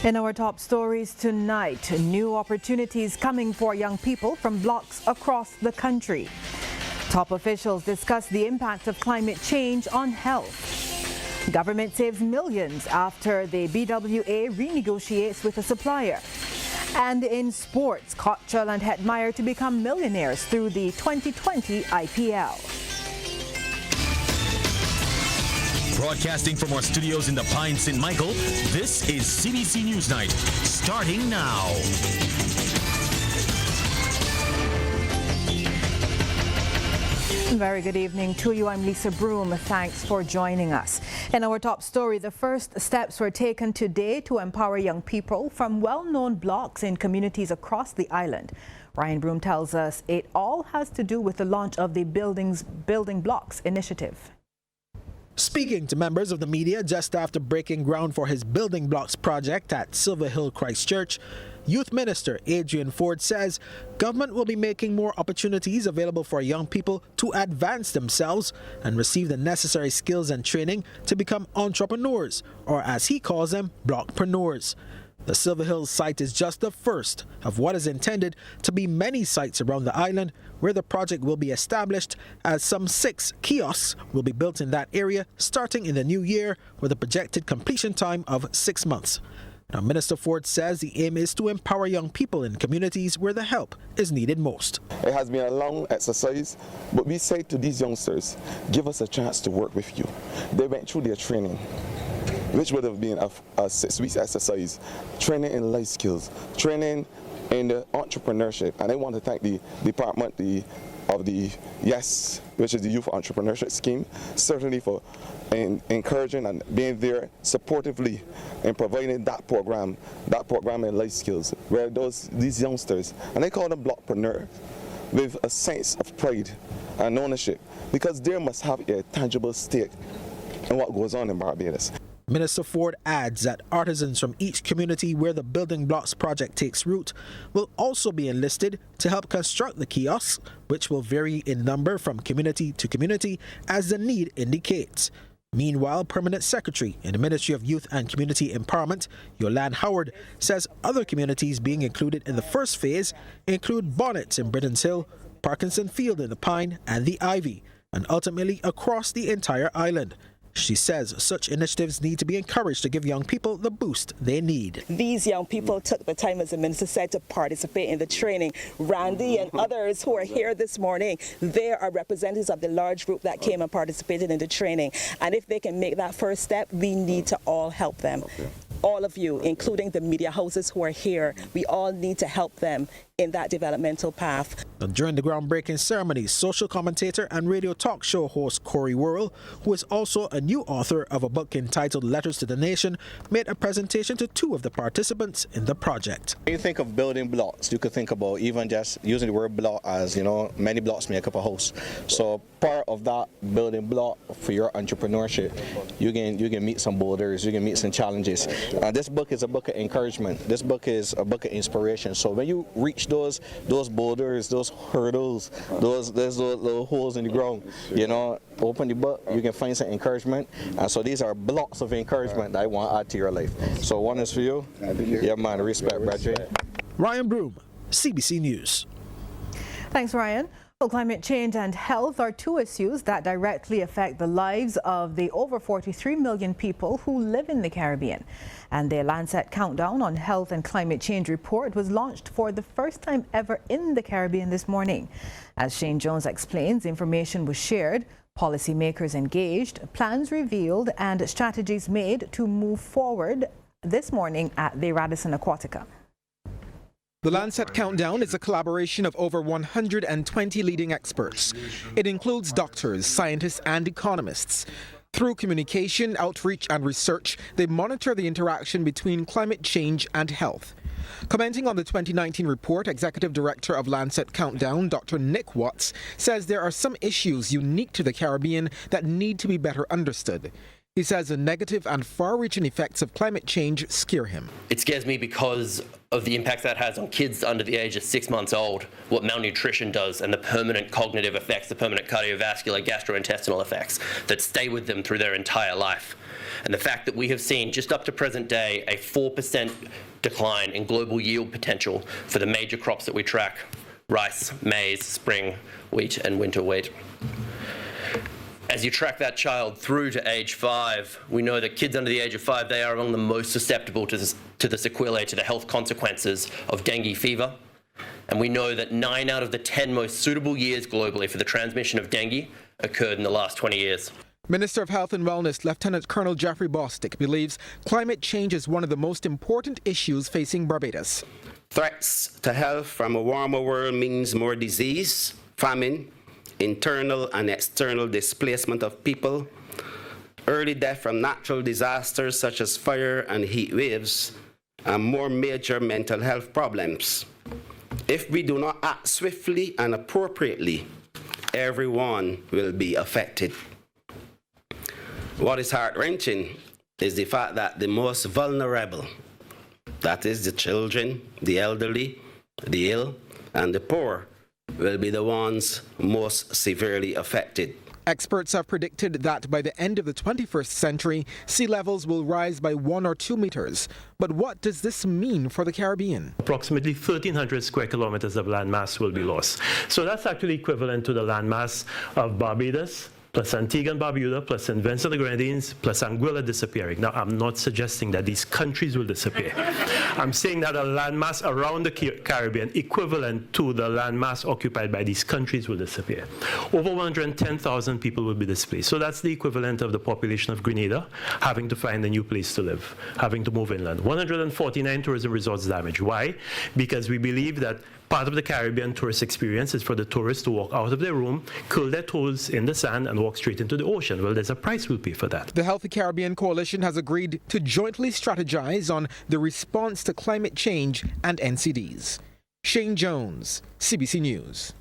In our top stories tonight, new opportunities coming for young people from blocks across the country. Top officials discuss the impact of climate change on health. Government saves millions after the BWA renegotiates with a supplier. And in sports, Cottrell and Hetmeyer to become millionaires through the 2020 IPL. Broadcasting from our studios in the Pine St. Michael, this is CBC Newsnight, starting now. Very good evening to you. I'm Lisa Broom. Thanks for joining us. In our top story, the first steps were taken today to empower young people from well-known blocks in communities across the island. Ryan Broom tells us it all has to do with the launch of the Building Blocks initiative. Speaking to members of the media just after breaking ground for his Building Blocks project at Silver Hill Christchurch, Youth Minister Adrian Ford says government will be making more opportunities available for young people to advance themselves and receive the necessary skills and training to become entrepreneurs, or as he calls them, blockpreneurs. The Silver Hills site is just the first of what is intended to be many sites around the island where the project will be established, as some 6 kiosks will be built in that area starting in the new year with a projected completion time of 6 months. Now, Minister Ford says the aim is to empower young people in communities where the help is needed most. It has been a long exercise, but we say to these youngsters, give us a chance to work with you. They went through their training, which would have been a 6 weeks exercise, training in life skills, training in the entrepreneurship. And I want to thank the department of the YES, which is the Youth Entrepreneurship Scheme, certainly for encouraging and being there supportively in providing that program in life skills, where these youngsters, and they call them blockpreneurs, with a sense of pride and ownership, because they must have a tangible stake in what goes on in Barbados. Minister Ford adds that artisans from each community where the Building Blocks project takes root will also be enlisted to help construct the kiosks, which will vary in number from community to community as the need indicates. Meanwhile, Permanent Secretary in the Ministry of Youth and Community Empowerment, Yolande Howard, says other communities being included in the first phase include Bonnets in Britons Hill, Parkinson Field in the Pine and the Ivy, and ultimately across the entire island. She says such initiatives need to be encouraged to give young people the boost they need. These young people took the time, as the minister said, to participate in the training. Randy and others who are here this morning, they are representatives of the large group that came and participated in the training. And if they can make that first step, we need to all help them. All of you, including the media houses who are here, we all need to help them in that developmental path. During the groundbreaking ceremony, social commentator and radio talk show host Corey Worrell, who is also a new author of a book entitled Letters to the Nation, made a presentation to 2 of the participants in the project. When you think of building blocks, you could think about even just using the word block as, many blocks make up a house. So part of that building block for your entrepreneurship, you can meet some boulders, you can meet some challenges. This book is a book of encouragement. This book is a book of inspiration. So when you reach those boulders, those hurdles, those little holes in the ground, open the book, you can find some encouragement. And so these are blocks of encouragement that I want to add to your life. So one is for you. Yeah, man, respect, Bradley. Ryan Broom, CBC News. Thanks, Ryan. Well, climate change and health are 2 issues that directly affect the lives of the over 43 million people who live in the Caribbean. And the Lancet Countdown on Health and Climate Change report was launched for the first time ever in the Caribbean this morning. As Shane Jones explains, information was shared, policymakers engaged, plans revealed, and strategies made to move forward this morning at the Radisson Aquatica. The Lancet Countdown is a collaboration of over 120 leading experts. It includes doctors, scientists, and economists. Through communication, outreach, and research, they monitor the interaction between climate change and health. Commenting on the 2019 report, Executive Director of Lancet Countdown, Dr. Nick Watts, says there are some issues unique to the Caribbean that need to be better understood. He says the negative and far-reaching effects of climate change scare him. It scares me because of the impact that has on kids under the age of 6 months old, what malnutrition does, and the permanent cognitive effects, the permanent cardiovascular, gastrointestinal effects that stay with them through their entire life. And the fact that we have seen, just up to present day, a 4% decline in global yield potential for the major crops that we track: rice, maize, spring wheat, and winter wheat. As you track that child through to age 5, we know that kids under the age of 5, they are among the most susceptible to the sequelae, to the health consequences of dengue fever. And we know that 9 out of the 10 most suitable years globally for the transmission of dengue occurred in the last 20 years. Minister of Health and Wellness Lieutenant Colonel Jeffrey Bostic believes climate change is one of the most important issues facing Barbados. Threats to health from a warmer world means more disease, famine, internal and external displacement of people, early death from natural disasters such as fire and heat waves, and more major mental health problems. If we do not act swiftly and appropriately, everyone will be affected. What is heart-wrenching is the fact that the most vulnerable, that is the children, the elderly, the ill, and the poor, will be the ones most severely affected. Experts have predicted that by the end of the 21st century, sea levels will rise by 1 or 2 meters. But what does this mean for the Caribbean? Approximately 1,300 square kilometers of landmass will be lost. So that's actually equivalent to the landmass of Barbados, plus Antigua and Barbuda, plus St. Vincent and the Grenadines, plus Anguilla disappearing. Now, I'm not suggesting that these countries will disappear. I'm saying that a landmass around the Caribbean equivalent to the landmass occupied by these countries will disappear. Over 110,000 people will be displaced. So that's the equivalent of the population of Grenada having to find a new place to live, having to move inland. 149 tourism resorts damaged. Why? Because we believe that part of the Caribbean tourist experience is for the tourists to walk out of their room, curl their toes in the sand, and walk straight into the ocean. Well, there's a price we'll pay for that. The Healthy Caribbean Coalition has agreed to jointly strategize on the response to climate change and NCDs. Shane Jones, CBC News.